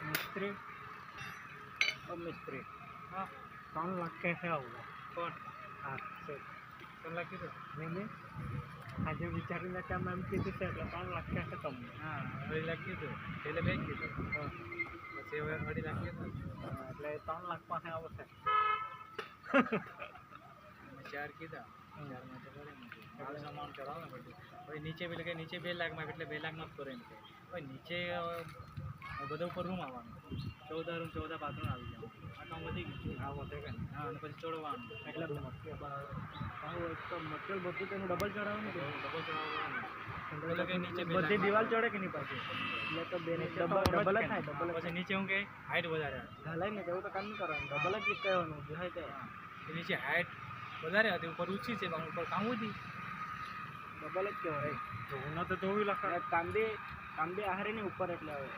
मिस्त्री और मिस्त्री हाँ 3 लाख कैसे होगा कौन हाँ सर 3 लाख की तो नहीं आज विचार क्या मैम की 3 लाख कैसे कम हाँ 2.5 लाख की तो पहले बैंक की तो हाँ बस ये 2.5 लाख की तो એટલે 3 लाख પાસે આવશે 4 કીધા 4 માં તો કરે ને મારું સામાન કરાવો ને બધું હવે નીચે બી લગે નીચે 2 લાખ માં એટલે 2 લાખ માં જ કરે એમ કે હવે નીચે બધા ઉપર રૂમ આવવાનું 14 રૂમ 14 બાથરૂમ આવી જવાનું આ કામ વધી ગયું હા વધે કે હા અને પછી ચોડવાનું એટલે એક તો મટીરિયલ બધું તેનું ડબલ ચડાવવાનું કે ડબલ ચડાવવાનું એટલે કે નીચે બધી દિવાલ ચડે કે નહીં પાછી એટલે તો બે ડબલ જ થાય ડબલ પછી નીચે હું કે હાઈટ વધારે ઢાલાય ને તેવું તો કામ નહીં કરવાનું ડબલ જ કહેવાનું જે હોય તે નીચે હાઈટ વધારે હતી ઉપર ઊંચી છે પણ ઉપર કામ હતી ડબલ જ કહેવાય તો હું તો 24 લાખ કામ બી આહારે નહીં ઉપર એટલે આવે